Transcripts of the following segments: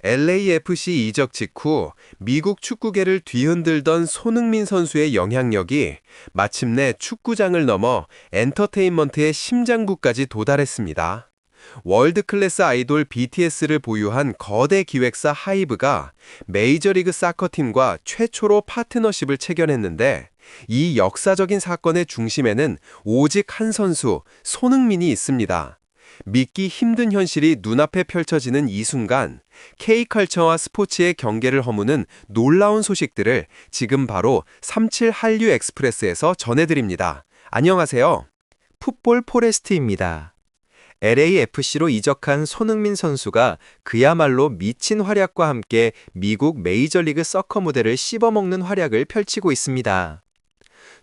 LAFC 이적 직후 미국 축구계를 뒤흔들던 손흥민 선수의 영향력이 마침내 축구장을 넘어 엔터테인먼트의 심장부까지 도달했습니다. 월드 클래스 아이돌 BTS를 보유한 거대 기획사 하이브가 메이저리그 사커팀과 최초로 파트너십을 체결했는데, 이 역사적인 사건의 중심에는 오직 한 선수, 손흥민이 있습니다. 믿기 힘든 현실이 눈앞에 펼쳐지는 이 순간, K컬처와 스포츠의 경계를 허무는 놀라운 소식들을 지금 바로 37 한류 엑스프레스에서 전해드립니다. 안녕하세요. 풋볼 포레스트입니다. LAFC로 이적한 손흥민 선수가 그야말로 미친 활약과 함께 미국 메이저리그 서커 무대를 씹어먹는 활약을 펼치고 있습니다.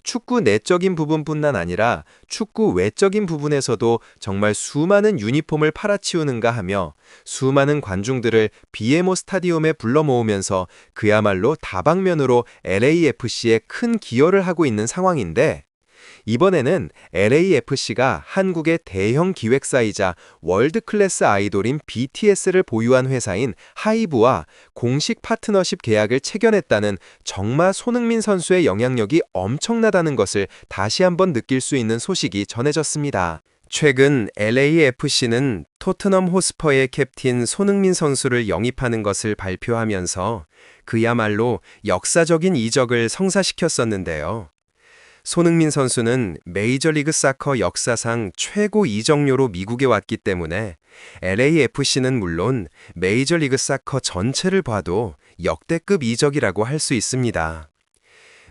축구 내적인 부분뿐만 아니라 축구 외적인 부분에서도 정말 수많은 유니폼을 팔아치우는가 하며 수많은 관중들을 BMO 스타디움에 불러 모으면서 그야말로 다방면으로 LAFC에 큰 기여를 하고 있는 상황인데, 이번에는 LAFC가 한국의 대형 기획사이자 월드클래스 아이돌인 BTS를 보유한 회사인 하이브와 공식 파트너십 계약을 체결했다는, 정말 손흥민 선수의 영향력이 엄청나다는 것을 다시 한번 느낄 수 있는 소식이 전해졌습니다. 최근 LAFC는 토트넘 호스퍼의 캡틴 손흥민 선수를 영입하는 것을 발표하면서 그야말로 역사적인 이적을 성사시켰었는데요. 손흥민 선수는 메이저리그 사커 역사상 최고 이적료로 미국에 왔기 때문에 LAFC는 물론 메이저리그 사커 전체를 봐도 역대급 이적이라고 할 수 있습니다.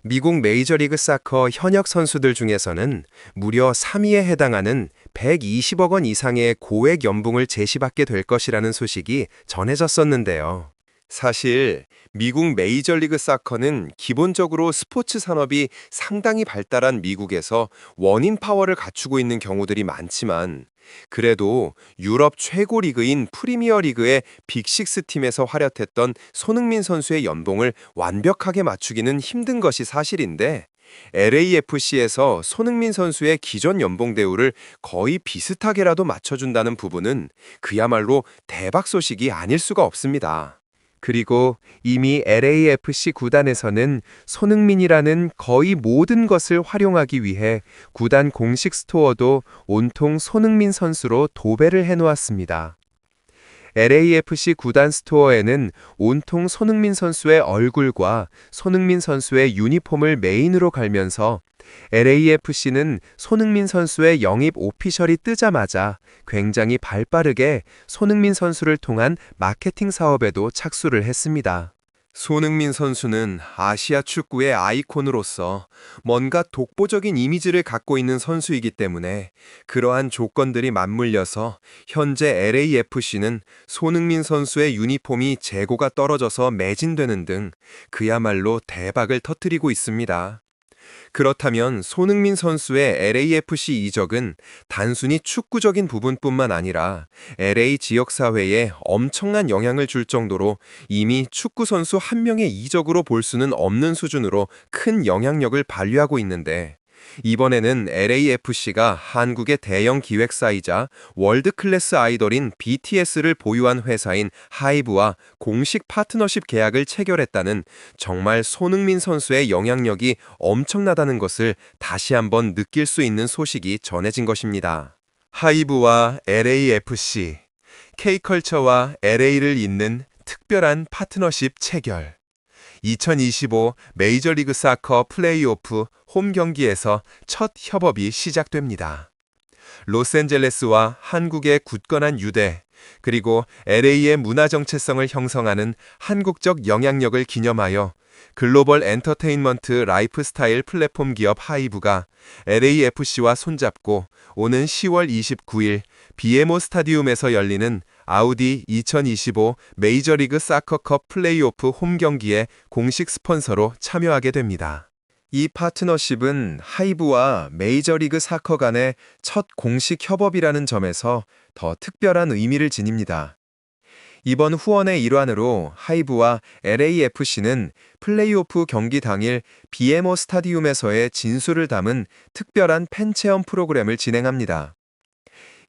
미국 메이저리그 사커 현역 선수들 중에서는 무려 3위에 해당하는 120억 원 이상의 고액 연봉을 제시받게 될 것이라는 소식이 전해졌었는데요. 사실 미국 메이저리그 사커는 기본적으로 스포츠 산업이 상당히 발달한 미국에서 원인 파워를 갖추고 있는 경우들이 많지만, 그래도 유럽 최고 리그인 프리미어 리그의 빅식스 팀에서 활약했던 손흥민 선수의 연봉을 완벽하게 맞추기는 힘든 것이 사실인데, LAFC에서 손흥민 선수의 기존 연봉 대우를 거의 비슷하게라도 맞춰준다는 부분은 그야말로 대박 소식이 아닐 수가 없습니다. 그리고 이미 LAFC 구단에서는 손흥민이라는 거의 모든 것을 활용하기 위해 구단 공식 스토어도 온통 손흥민 선수로 도배를 해놓았습니다. LAFC 구단 스토어에는 온통 손흥민 선수의 얼굴과 손흥민 선수의 유니폼을 메인으로 갈면서 LAFC는 손흥민 선수의 영입 오피셜이 뜨자마자 굉장히 발빠르게 손흥민 선수를 통한 마케팅 사업에도 착수를 했습니다. 손흥민 선수는 아시아 축구의 아이콘으로서 뭔가 독보적인 이미지를 갖고 있는 선수이기 때문에 그러한 조건들이 맞물려서 현재 LAFC는 손흥민 선수의 유니폼이 재고가 떨어져서 매진되는 등 그야말로 대박을 터뜨리고 있습니다. 그렇다면 손흥민 선수의 LAFC 이적은 단순히 축구적인 부분뿐만 아니라 LA 지역사회에 엄청난 영향을 줄 정도로 이미 축구 선수 한 명의 이적으로 볼 수는 없는 수준으로 큰 영향력을 발휘하고 있는데, 이번에는 LAFC가 한국의 대형 기획사이자 월드클래스 아이돌인 BTS를 보유한 회사인 하이브와 공식 파트너십 계약을 체결했다는, 정말 손흥민 선수의 영향력이 엄청나다는 것을 다시 한번 느낄 수 있는 소식이 전해진 것입니다. 하이브와 LAFC, K컬처와 LA를 잇는 특별한 파트너십 체결. 2025 메이저리그 사커 플레이오프 홈 경기에서 첫 협업이 시작됩니다. 로스앤젤레스와 한국의 굳건한 유대, 그리고 LA의 문화 정체성을 형성하는 한국적 영향력을 기념하여 글로벌 엔터테인먼트 라이프스타일 플랫폼 기업 하이브가 LAFC와 손잡고 오는 10월 29일 BMO 스타디움에서 열리는 아우디 2025 메이저리그 사커컵 플레이오프 홈 경기에 공식 스폰서로 참여하게 됩니다. 이 파트너십은 하이브와 메이저리그 사커 간의 첫 공식 협업이라는 점에서 더 특별한 의미를 지닙니다. 이번 후원의 일환으로 하이브와 LAFC는 플레이오프 경기 당일 BMO 스타디움에서의 진수를 담은 특별한 팬체험 프로그램을 진행합니다.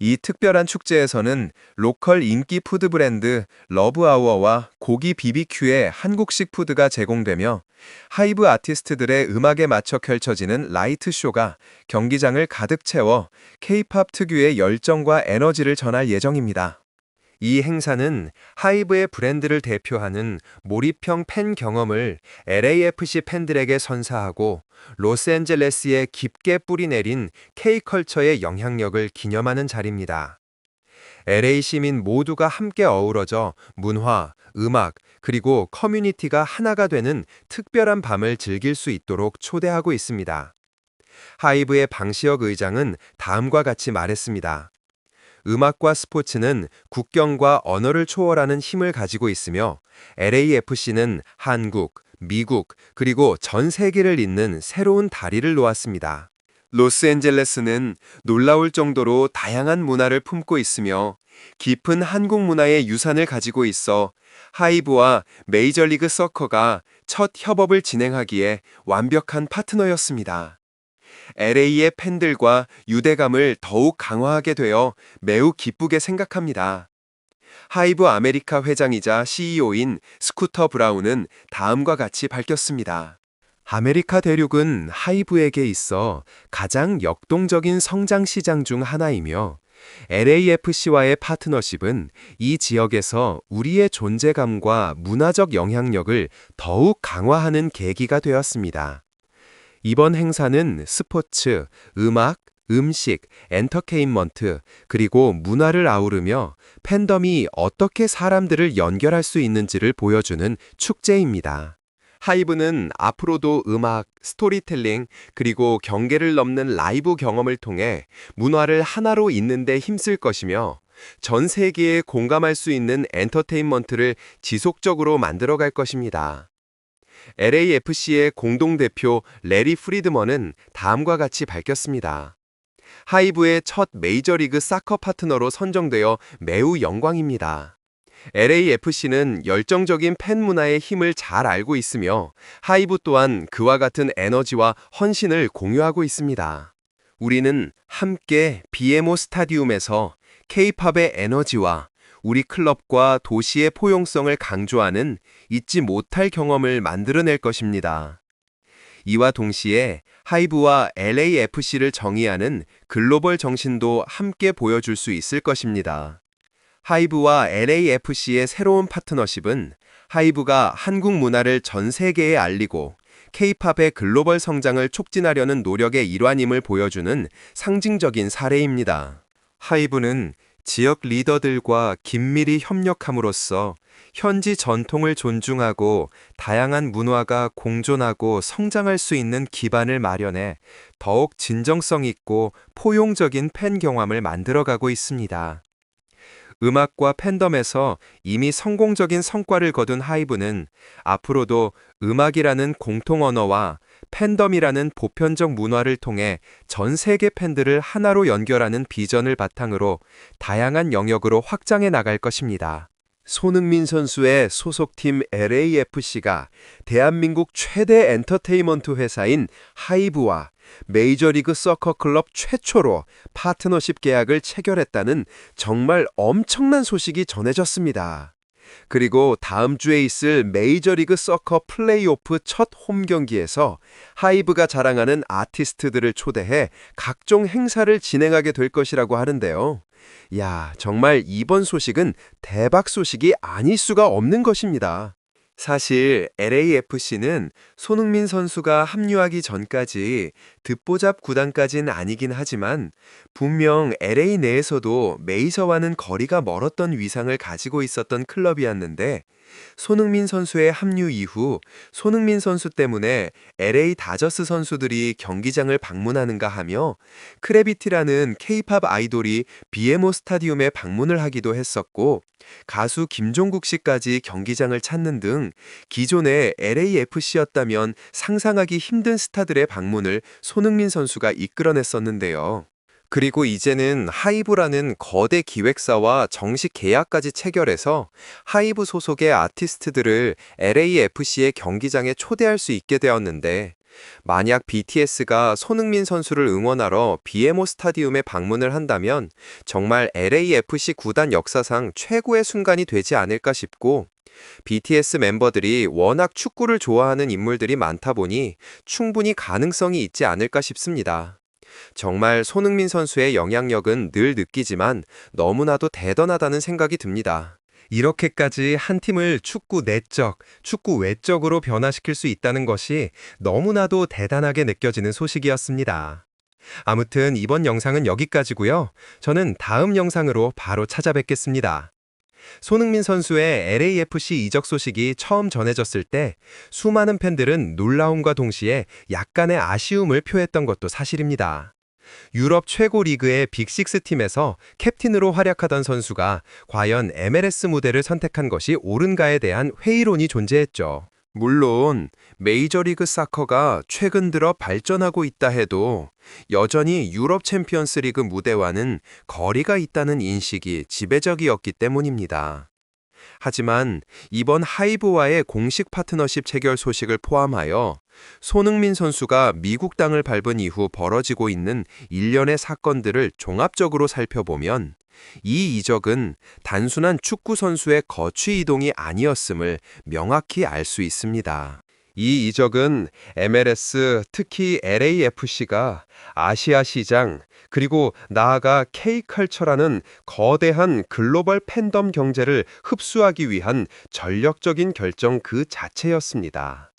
이 특별한 축제에서는 로컬 인기 푸드 브랜드 러브아워와 고기 BBQ의 한국식 푸드가 제공되며 하이브 아티스트들의 음악에 맞춰 펼쳐지는 라이트 쇼가 경기장을 가득 채워 K-팝 특유의 열정과 에너지를 전할 예정입니다. 이 행사는 하이브의 브랜드를 대표하는 몰입형 팬 경험을 LAFC 팬들에게 선사하고 로스앤젤레스에 깊게 뿌리내린 K컬처의 영향력을 기념하는 자리입니다. LA 시민 모두가 함께 어우러져 문화, 음악, 그리고 커뮤니티가 하나가 되는 특별한 밤을 즐길 수 있도록 초대하고 있습니다. 하이브의 방시혁 의장은 다음과 같이 말했습니다. 음악과 스포츠는 국경과 언어를 초월하는 힘을 가지고 있으며 LAFC는 한국, 미국, 그리고 전 세계를 잇는 새로운 다리를 놓았습니다. 로스앤젤레스는 놀라울 정도로 다양한 문화를 품고 있으며 깊은 한국 문화의 유산을 가지고 있어 하이브와 메이저리그 서커가 첫 협업을 진행하기에 완벽한 파트너였습니다. LA의 팬들과 유대감을 더욱 강화하게 되어 매우 기쁘게 생각합니다. 하이브 아메리카 회장이자 CEO인 스쿠터 브라운은 다음과 같이 밝혔습니다. 아메리카 대륙은 하이브에게 있어 가장 역동적인 성장 시장 중 하나이며 LAFC와의 파트너십은 이 지역에서 우리의 존재감과 문화적 영향력을 더욱 강화하는 계기가 되었습니다. 이번 행사는 스포츠, 음악, 음식, 엔터테인먼트, 그리고 문화를 아우르며 팬덤이 어떻게 사람들을 연결할 수 있는지를 보여주는 축제입니다. 하이브는 앞으로도 음악, 스토리텔링, 그리고 경계를 넘는 라이브 경험을 통해 문화를 하나로 잇는 데 힘쓸 것이며 전 세계에 공감할 수 있는 엔터테인먼트를 지속적으로 만들어갈 것입니다. LAFC의 공동대표 레리 프리드먼은 다음과 같이 밝혔습니다. 하이브의 첫 메이저리그 사커 파트너로 선정되어 매우 영광입니다. LAFC는 열정적인 팬 문화의 힘을 잘 알고 있으며 하이브 또한 그와 같은 에너지와 헌신을 공유하고 있습니다. 우리는 함께 BMO 스타디움에서 K-팝의 에너지와 우리 클럽과 도시의 포용성을 강조하는 잊지 못할 경험을 만들어낼 것입니다. 이와 동시에 하이브와 LAFC를 정의하는 글로벌 정신도 함께 보여줄 수 있을 것입니다. 하이브와 LAFC의 새로운 파트너십은 하이브가 한국 문화를 전 세계에 알리고 K-팝의 글로벌 성장을 촉진하려는 노력의 일환임을 보여주는 상징적인 사례입니다. 하이브는 지역 리더들과 긴밀히 협력함으로써 현지 전통을 존중하고 다양한 문화가 공존하고 성장할 수 있는 기반을 마련해 더욱 진정성 있고 포용적인 팬 경험을 만들어가고 있습니다. 음악과 팬덤에서 이미 성공적인 성과를 거둔 하이브는 앞으로도 음악이라는 공통 언어와 팬덤이라는 보편적 문화를 통해 전 세계 팬들을 하나로 연결하는 비전을 바탕으로 다양한 영역으로 확장해 나갈 것입니다. 손흥민 선수의 소속팀 LAFC가 대한민국 최대 엔터테인먼트 회사인 하이브와 메이저리그 서커 클럽 최초로 파트너십 계약을 체결했다는 정말 엄청난 소식이 전해졌습니다. 그리고 다음 주에 있을 메이저리그 서커 플레이오프 첫 홈 경기에서 하이브가 자랑하는 아티스트들을 초대해 각종 행사를 진행하게 될 것이라고 하는데요. 야, 정말 이번 소식은 대박 소식이 아닐 수가 없는 것입니다. 사실 LAFC는 손흥민 선수가 합류하기 전까지 듣보잡 구단까지는 아니긴 하지만 분명 LA 내에서도 메이저와는 거리가 멀었던 위상을 가지고 있었던 클럽이었는데 손흥민 선수의 합류 이후 손흥민 선수 때문에 LA 다저스 선수들이 경기장을 방문하는가 하며 크래비티라는 K-팝 아이돌이 BMO 스타디움에 방문을 하기도 했었고 가수 김종국 씨까지 경기장을 찾는 등 기존의 LAFC였다면 상상하기 힘든 스타들의 방문을 손흥민 선수가 이끌어냈었는데요. 그리고 이제는 하이브라는 거대 기획사와 정식 계약까지 체결해서 하이브 소속의 아티스트들을 LAFC의 경기장에 초대할 수 있게 되었는데 만약 BTS가 손흥민 선수를 응원하러 BMO 스타디움에 방문을 한다면 정말 LAFC 구단 역사상 최고의 순간이 되지 않을까 싶고, BTS 멤버들이 워낙 축구를 좋아하는 인물들이 많다 보니 충분히 가능성이 있지 않을까 싶습니다. 정말 손흥민 선수의 영향력은 늘 느끼지만 너무나도 대단하다는 생각이 듭니다. 이렇게까지 한 팀을 축구 내적, 축구 외적으로 변화시킬 수 있다는 것이 너무나도 대단하게 느껴지는 소식이었습니다. 아무튼 이번 영상은 여기까지고요. 저는 다음 영상으로 바로 찾아뵙겠습니다. 손흥민 선수의 LAFC 이적 소식이 처음 전해졌을 때 수많은 팬들은 놀라움과 동시에 약간의 아쉬움을 표했던 것도 사실입니다. 유럽 최고 리그의 빅식스 팀에서 캡틴으로 활약하던 선수가 과연 MLS 무대를 선택한 것이 옳은가에 대한 회의론이 존재했죠. 물론 메이저리그 사커가 최근 들어 발전하고 있다 해도 여전히 유럽 챔피언스 리그 무대와는 거리가 있다는 인식이 지배적이었기 때문입니다. 하지만 이번 하이브와의 공식 파트너십 체결 소식을 포함하여 손흥민 선수가 미국 땅을 밟은 이후 벌어지고 있는 일련의 사건들을 종합적으로 살펴보면 이 이적은 단순한 축구 선수의 거취 이동이 아니었음을 명확히 알 수 있습니다. 이 이적은 MLS, 특히 LAFC가 아시아 시장, 그리고 나아가 K컬처라는 거대한 글로벌 팬덤 경제를 흡수하기 위한 전력적인 결정 그 자체였습니다.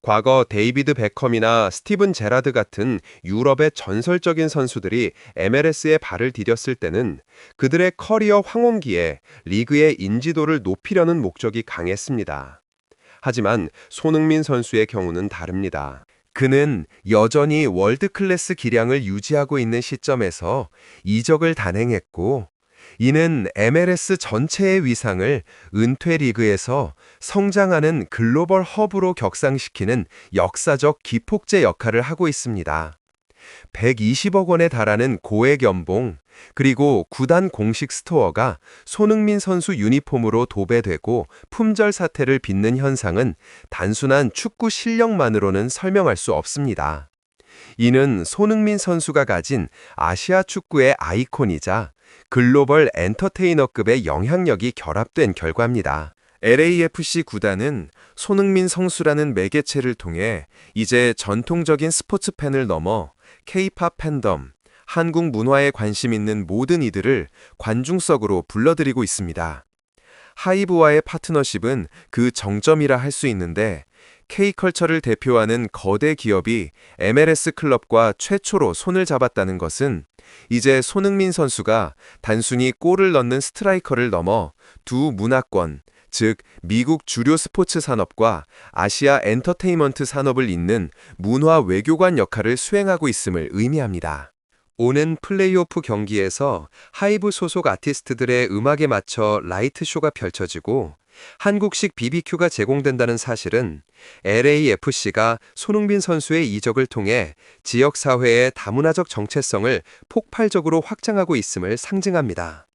과거 데이비드 베컴이나 스티븐 제라드 같은 유럽의 전설적인 선수들이 MLS에 발을 디뎠을 때는 그들의 커리어 황혼기에 리그의 인지도를 높이려는 목적이 강했습니다. 하지만 손흥민 선수의 경우는 다릅니다. 그는 여전히 월드클래스 기량을 유지하고 있는 시점에서 이적을 단행했고, 이는 MLS 전체의 위상을 은퇴 리그에서 성장하는 글로벌 허브로 격상시키는 역사적 기폭제 역할을 하고 있습니다. 120억 원에 달하는 고액 연봉, 그리고 구단 공식 스토어가 손흥민 선수 유니폼으로 도배되고 품절 사태를 빚는 현상은 단순한 축구 실력만으로는 설명할 수 없습니다. 이는 손흥민 선수가 가진 아시아 축구의 아이콘이자 글로벌 엔터테이너급의 영향력이 결합된 결과입니다. LAFC 구단은 손흥민 선수라는 매개체를 통해 이제 전통적인 스포츠 팬을 넘어 K-팝 팬덤, 한국 문화에 관심 있는 모든 이들을 관중석으로 불러들이고 있습니다. 하이브와의 파트너십은 그 정점이라 할 수 있는데, K컬처를 대표하는 거대 기업이 MLS 클럽과 최초로 손을 잡았다는 것은 이제 손흥민 선수가 단순히 골을 넣는 스트라이커를 넘어 두 문화권, 즉 미국 주류 스포츠 산업과 아시아 엔터테인먼트 산업을 잇는 문화 외교관 역할을 수행하고 있음을 의미합니다. 오는 플레이오프 경기에서 하이브 소속 아티스트들의 음악에 맞춰 라이트쇼가 펼쳐지고 한국식 BBQ가 제공된다는 사실은 LAFC가 손흥민 선수의 이적을 통해 지역사회의 다문화적 정체성을 폭발적으로 확장하고 있음을 상징합니다.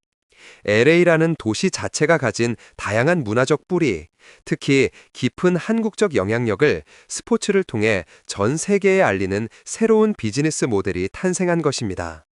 LA라는 도시 자체가 가진 다양한 문화적 뿌리, 특히 깊은 한국적 영향력을 스포츠를 통해 전 세계에 알리는 새로운 비즈니스 모델이 탄생한 것입니다.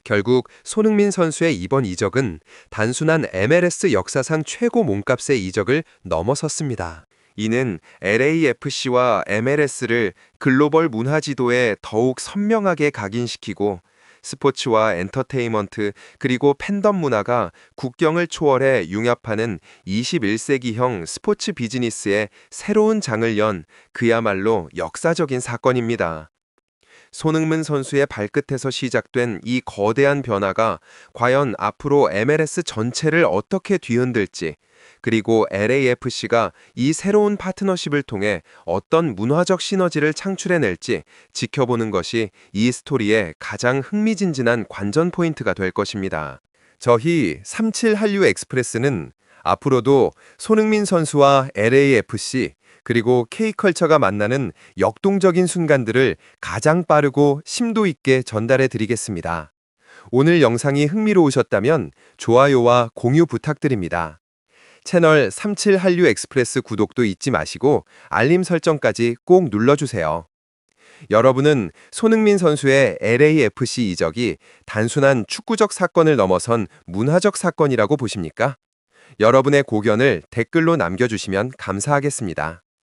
결국 손흥민 선수의 이번 이적은 단순한 MLS 역사상 최고 몸값의 이적을 넘어섰습니다. 이는 LAFC와 MLS를 글로벌 문화 지도에 더욱 선명하게 각인시키고 스포츠와 엔터테인먼트 그리고 팬덤 문화가 국경을 초월해 융합하는 21세기형 스포츠 비즈니스의 새로운 장을 연 그야말로 역사적인 사건입니다. 손흥민 선수의 발끝에서 시작된 이 거대한 변화가 과연 앞으로 MLS 전체를 어떻게 뒤흔들지, 그리고 LAFC가 이 새로운 파트너십을 통해 어떤 문화적 시너지를 창출해낼지 지켜보는 것이 이 스토리의 가장 흥미진진한 관전 포인트가 될 것입니다. 저희 37 한류 엑스프레스는 앞으로도 손흥민 선수와 LAFC 그리고 K컬처가 만나는 역동적인 순간들을 가장 빠르고 심도 있게 전달해 드리겠습니다. 오늘 영상이 흥미로우셨다면 좋아요와 공유 부탁드립니다. 채널 37 한류 엑스프레스 구독도 잊지 마시고 알림 설정까지 꼭 눌러주세요. 여러분은 손흥민 선수의 LAFC 이적이 단순한 축구적 사건을 넘어선 문화적 사건이라고 보십니까? 여러분의 고견을 댓글로 남겨주시면 감사하겠습니다.